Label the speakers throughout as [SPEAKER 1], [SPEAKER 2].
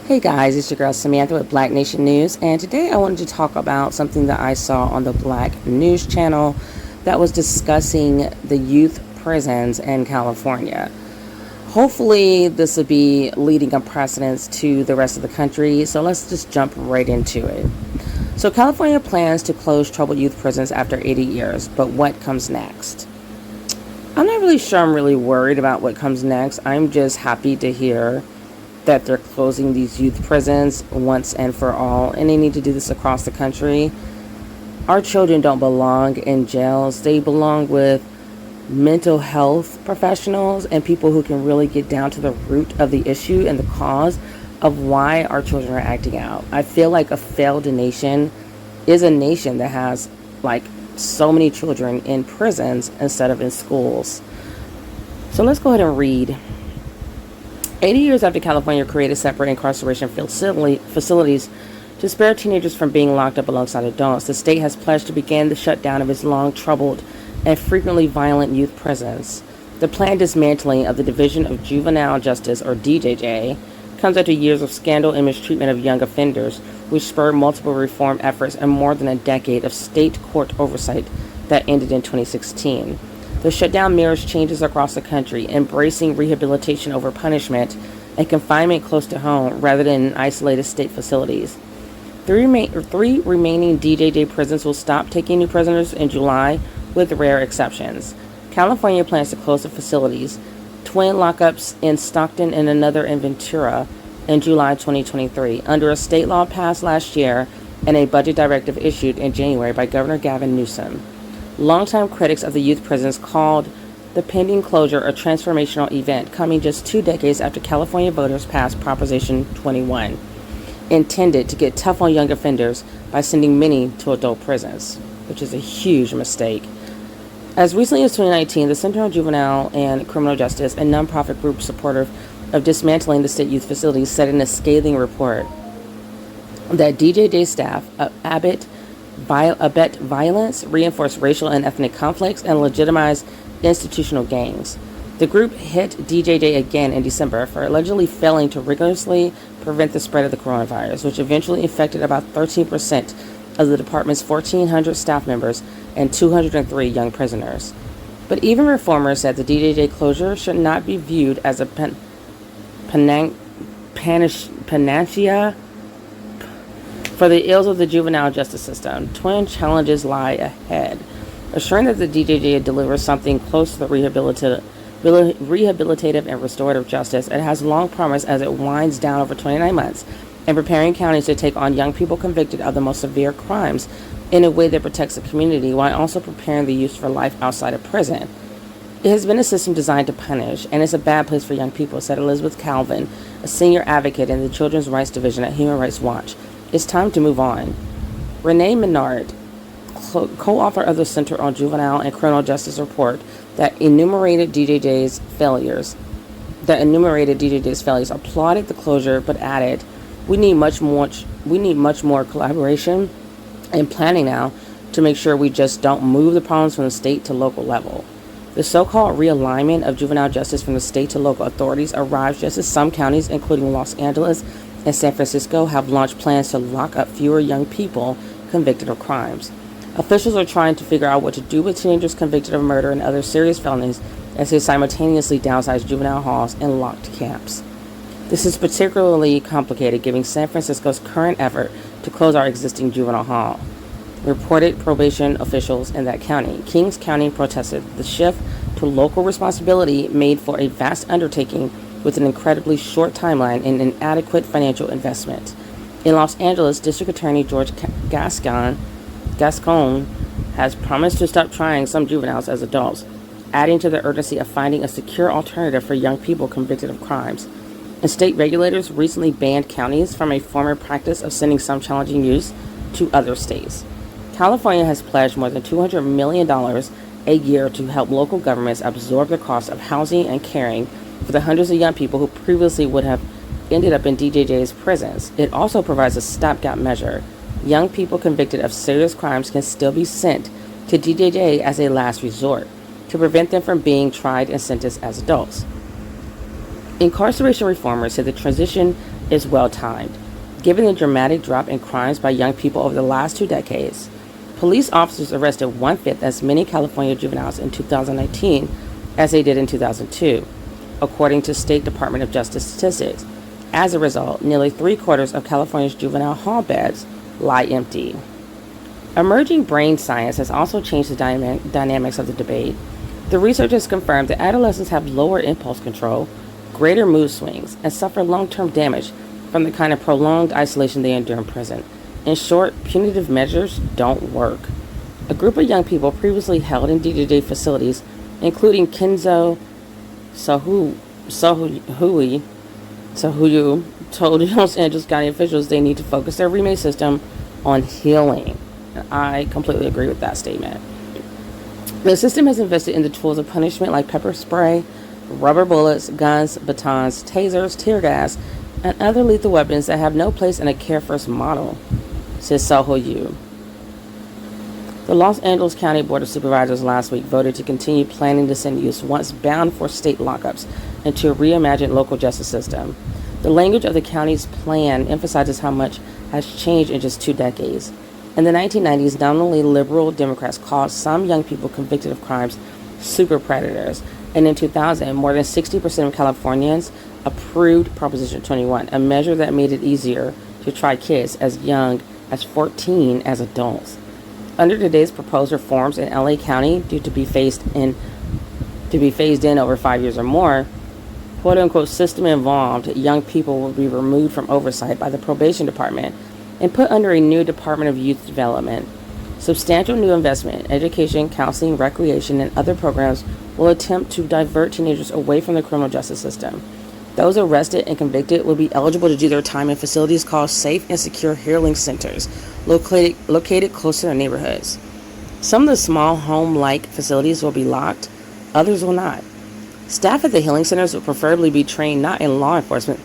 [SPEAKER 1] Hey guys, it's your girl Samantha with Black Nation News, and today I wanted to talk about something that I saw on the Black News channel that was discussing the youth prisons in California. Hopefully, this will be leading a precedence to the rest of the country, so let's just jump right into it. So, California plans to close troubled youth prisons after 80 years, but what comes next? I'm not really sure I'm really worried about what comes next. I'm just happy to hear that they're closing these youth prisons once and for all, and they need to do this across the country. Our children don't belong in jails. They belong with mental health professionals and people who can really get down to the root of the issue and the cause of why our children are acting out. I feel like a failed nation is a nation that has like so many children in prisons instead of in schools. So let's go ahead and read. 80 years after California created separate incarceration facilities to spare teenagers from being locked up alongside adults, the state has pledged to begin the shutdown of its long troubled and frequently violent youth prisons. The planned dismantling of the Division of Juvenile Justice, or DJJ, comes after years of scandal and mistreatment of young offenders, which spurred multiple reform efforts and more than a decade of state court oversight that ended in 2016. The shutdown mirrors changes across the country, embracing rehabilitation over punishment and confinement close to home rather than in isolated state facilities. Three remaining DJJ prisons will stop taking new prisoners in July, with rare exceptions. California plans to close the facilities, twin lockups in Stockton and another in Ventura, in July 2023, under a state law passed last year and a budget directive issued in January by Governor Gavin Newsom. Longtime critics of the youth prisons called the pending closure a transformational event, coming just 2 decades after California voters passed Proposition 21, intended to get tough on young offenders by sending many to adult prisons, which is a huge mistake. As recently as 2019, the Center on Juvenile and Criminal Justice, a nonprofit group supportive of dismantling the state youth facilities, said in a scathing report that DJJ staff abet violence, reinforce racial and ethnic conflicts, and legitimize institutional gangs. The group hit DJJ again in December for allegedly failing to rigorously prevent the spread of the coronavirus, which eventually infected about 13% of the department's 1,400 staff members and 203 young prisoners. But even reformers said the DJJ closure should not be viewed as a panacea for the ills of the juvenile justice system. Twin challenges lie ahead. Assuring that the DJJ delivers something close to the rehabilitative and restorative justice it has long promised as it winds down over 29 months, and preparing counties to take on young people convicted of the most severe crimes in a way that protects the community while also preparing the youth for life outside of prison. It has been a system designed to punish, and it's a bad place for young people, said Elizabeth Calvin, a senior advocate in the Children's Rights Division at Human Rights Watch. It's time to move on. Renee Menard, co-author of the Center on Juvenile and Criminal Justice report that enumerated DJJ's failures, applauded the closure but added, we need much more collaboration and planning now to make sure we just don't move the problems from the state to local level. The so-called realignment of juvenile justice from the state to local authorities arrives just as some counties, including Los Angeles and San Francisco, have launched plans to lock up fewer young people convicted of crimes. Officials are trying to figure out what to do with teenagers convicted of murder and other serious felonies as they simultaneously downsize juvenile halls and locked camps. This is particularly complicated given San Francisco's current effort to close our existing juvenile hall, reported probation officials in that county. Kings County protested the shift to local responsibility made for a vast undertaking with an incredibly short timeline and inadequate financial investment. In Los Angeles, District Attorney George Gascon has promised to stop trying some juveniles as adults, adding to the urgency of finding a secure alternative for young people convicted of crimes. And state regulators recently banned counties from a former practice of sending some challenging youth to other states. California has pledged more than $200 million a year to help local governments absorb the cost of housing and caring for the hundreds of young people who previously would have ended up in DJJ's prisons. It also provides a stopgap measure. Young people convicted of serious crimes can still be sent to DJJ as a last resort to prevent them from being tried and sentenced as adults. Incarceration reformers said the transition is well timed. Given the dramatic drop in crimes by young people over the last 2 decades, police officers arrested one-fifth as many California juveniles in 2019 as they did in 2002, according to State Department of Justice statistics. As a result, nearly three-quarters of California's juvenile hall beds lie empty. Emerging brain science has also changed the dynamics of the debate. The research has confirmed that adolescents have lower impulse control, greater mood swings, and suffer long-term damage from the kind of prolonged isolation they endure in prison. In short, punitive measures don't work. A group of young people previously held in DJJ facilities, including Kenzo Sohuyu, told Los Angeles County officials they need to focus their remake system on healing. I completely agree with that statement. The system has invested in the tools of punishment like pepper spray, rubber bullets, guns, batons, tasers, tear gas, and other lethal weapons that have no place in a care-first model, says Sohuyu. The Los Angeles County Board of Supervisors last week voted to continue planning to send youths once bound for state lockups into a reimagined local justice system. The language of the county's plan emphasizes how much has changed in just 2 decades. In the 1990s, nominally liberal Democrats called some young people convicted of crimes super predators, and in 2000, more than 60% of Californians approved Proposition 21, a measure that made it easier to try kids as young as 14 as adults. Under today's proposed reforms in LA County, due to be phased in over 5 years or more, quote-unquote system-involved young people will be removed from oversight by the probation department and put under a new Department of Youth Development. Substantial new investment in education, counseling, recreation, and other programs will attempt to divert teenagers away from the criminal justice system. Those arrested and convicted will be eligible to do their time in facilities called Safe and Secure Healing Centers, located close to their neighborhoods. Some of the small home-like facilities will be locked, others will not. Staff at the healing centers will preferably be trained not in law enforcement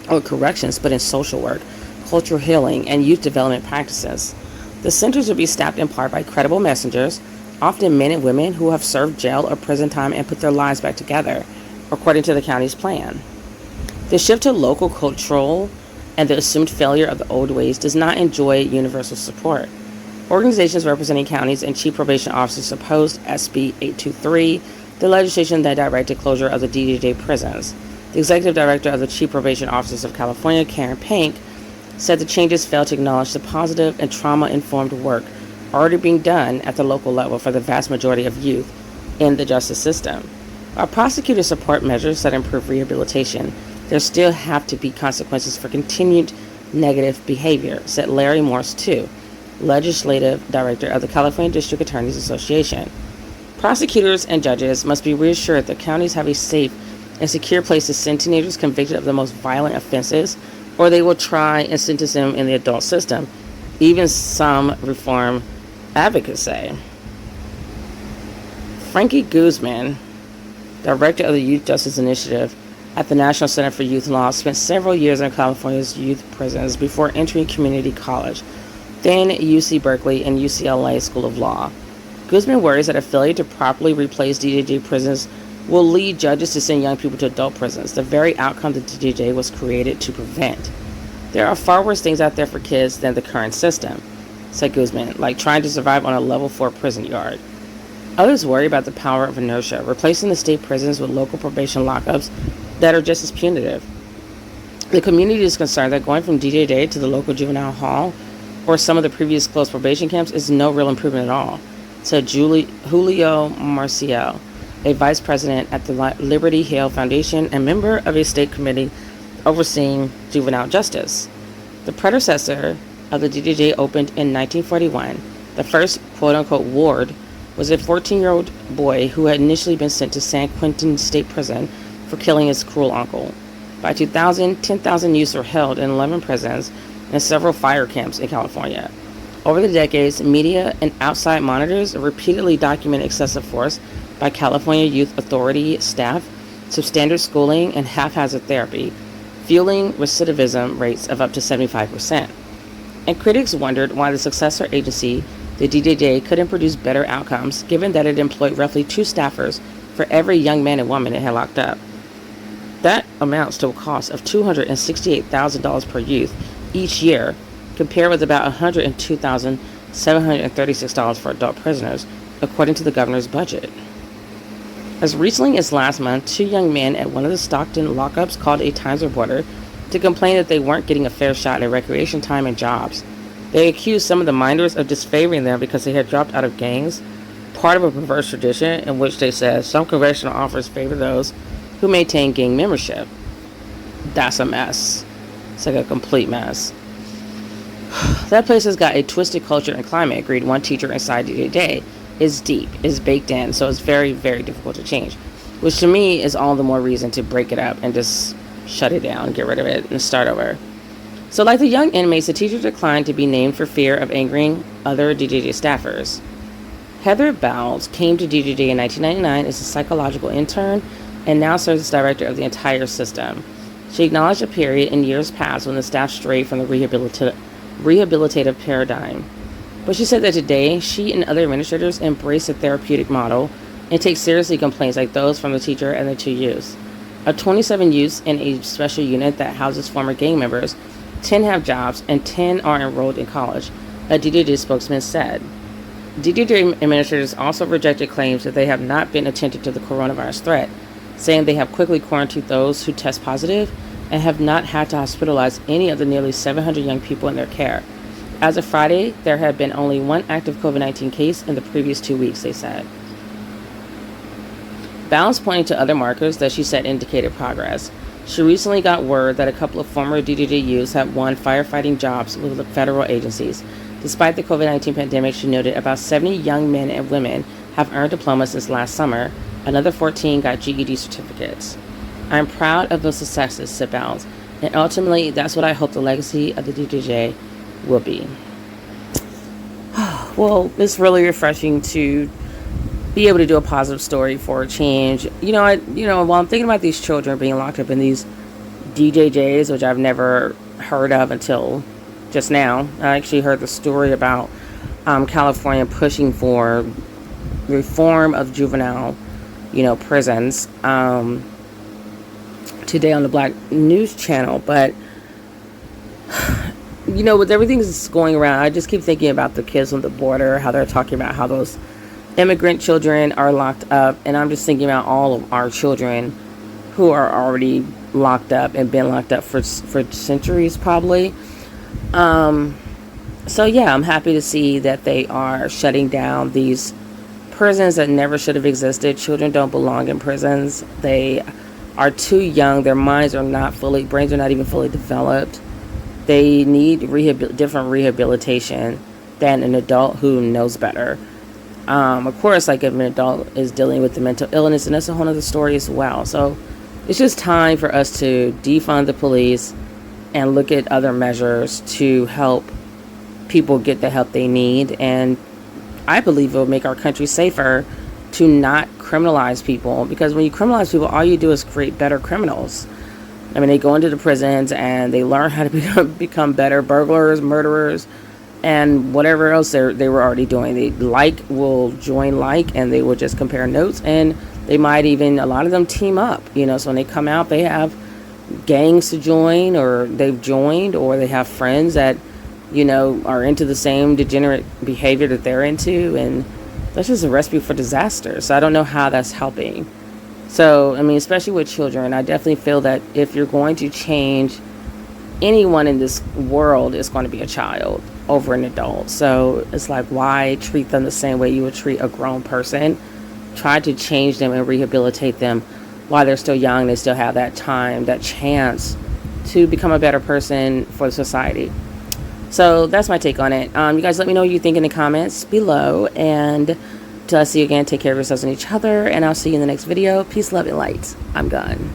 [SPEAKER 1] or corrections, but in social work, cultural healing, and youth development practices. The centers will be staffed in part by credible messengers, often men and women who have served jail or prison time and put their lives back together, according to the county's plan. The shift to local control and the assumed failure of the old ways does not enjoy universal support. Organizations representing counties and chief probation officers opposed SB 823, the legislation that directed closure of the DJJ prisons. The executive director of the Chief Probation Officers of California, Karen Pink, said the changes fail to acknowledge the positive and trauma-informed work already being done at the local level for the vast majority of youth in the justice system. While prosecutors support measures that improve rehabilitation, there still have to be consequences for continued negative behavior, said Larry Morse II, legislative director of the California District Attorneys Association. Prosecutors and judges must be reassured that counties have a safe and secure place to send teenagers convicted of the most violent offenses, or they will try and sentence them in the adult system, even some reform advocates say. Frankie Guzman, director of the Youth Justice Initiative at the National Center for Youth Law, spent several years in California's youth prisons before entering community college, then UC Berkeley and UCLA School of Law. Guzman worries that a failure to properly replace DJJ prisons will lead judges to send young people to adult prisons, the very outcome that DJJ was created to prevent. There are far worse things out there for kids than the current system, said Guzman, like trying to survive on a level 4 prison yard. Others worry about the power of inertia, replacing the state prisons with local probation lockups that are just as punitive. The community is concerned that going from DJJ to the local juvenile hall or some of the previous closed probation camps is no real improvement at all, said Julio Marcial, a vice president at the Liberty Hale Foundation and member of a state committee overseeing juvenile justice. The predecessor of the DJJ opened in 1941. The first quote-unquote ward was a 14-year-old boy who had initially been sent to San Quentin State Prison for killing his cruel uncle. By 2000, 10,000 youths were held in 11 prisons and several fire camps in California. Over the decades, media and outside monitors repeatedly document excessive force by California Youth Authority staff, substandard schooling, and haphazard therapy, fueling recidivism rates of up to 75%. And critics wondered why the successor agency, the DJJ, couldn't produce better outcomes, given that it employed roughly 2 staffers for every young man and woman it had locked up. That amounts to a cost of $268,000 per youth each year, compared with about $102,736 for adult prisoners, according to the governor's budget. As recently as last month, 2 young men at one of the Stockton lockups called a Times reporter to complain that they weren't getting a fair shot at recreation time and jobs. They accused some of the minors of disfavoring them because they had dropped out of gangs, part of a perverse tradition in which they said some correctional officers favor those who maintain gang membership. That's a mess. It's like a complete mess. That place has got a twisted culture and climate, agreed one teacher inside DJ. Is deep, is baked in, so it's very, very difficult to change. Which to me is all the more reason to break it up and just shut it down, get rid of it, and start over. So like the young inmates, the teacher declined to be named for fear of angering other DJJ staffers. Heather Bowles came to DJJ in 1999 as a psychological intern and now serves as director of the entire system. She acknowledged a period in years past when the staff strayed from the rehabilitative paradigm. But she said that today, she and other administrators embrace a therapeutic model and take seriously complaints like those from the teacher and the 2 youths. Of 27 youths in a special unit that houses former gang members, 10 have jobs and 10 are enrolled in college, a DJJ spokesman said. DJJ administrators also rejected claims that they have not been attentive to the coronavirus threat, saying they have quickly quarantined those who test positive and have not had to hospitalize any of the nearly 700 young people in their care. As of Friday, there had been only 1 active COVID-19 case in the previous 2 weeks, they said. Bounds pointed to other markers that she said indicated progress. She recently got word that a couple of former DJJ youths had won firefighting jobs with the federal agencies. Despite the COVID-19 pandemic, she noted about 70 young men and women have earned diplomas since last summer. Another 14 got GED certificates. I'm proud of those successes, said Bounds, and ultimately that's what I hope the legacy of the DJJ will be. Well, it's really refreshing to be able to do a positive story for a change. While I'm thinking about these children being locked up in these DJJs, which I've never heard of until just now. I actually heard the story about California pushing for reform of juvenile, prisons today on the Black News Channel, but with everything that's going around, I just keep thinking about the kids on the border, how they're talking about how those immigrant children are locked up. And I'm just thinking about all of our children who are already locked up and been locked up for centuries, probably. So yeah, I'm happy to see that they are shutting down these prisons that never should have existed. Children don't belong in prisons. They are too young. Their brains are not even fully developed. They need different rehabilitation than an adult who knows better. Of course, like if an adult is dealing with the mental illness, and that's a whole other story as well. So it's just time for us to defund the police and look at other measures to help people get the help they need. And I believe it will make our country safer to not criminalize people, because when you criminalize people, all you do is create better criminals. I mean, they go into the prisons and they learn how to become better burglars, murderers, and whatever else they were already doing. They will join and they will just compare notes, and they might even, a lot of them team up, so when they come out, they have gangs to join, or they've joined, or they have friends that, are into the same degenerate behavior that they're into, and that's just a recipe for disaster. So I don't know how that's helping. So, especially with children, I definitely feel that if you're going to change anyone in this world, it's going to be a child over an adult. So it's like, why treat them the same way you would treat a grown person? Try to change them and rehabilitate them while they're still young. They still have that time, that chance to become a better person for society. So that's my take on it. You guys let me know what you think in the comments below. And till I see you again, take care of yourselves and each other. And I'll see you in the next video. Peace, love, and light. I'm gone.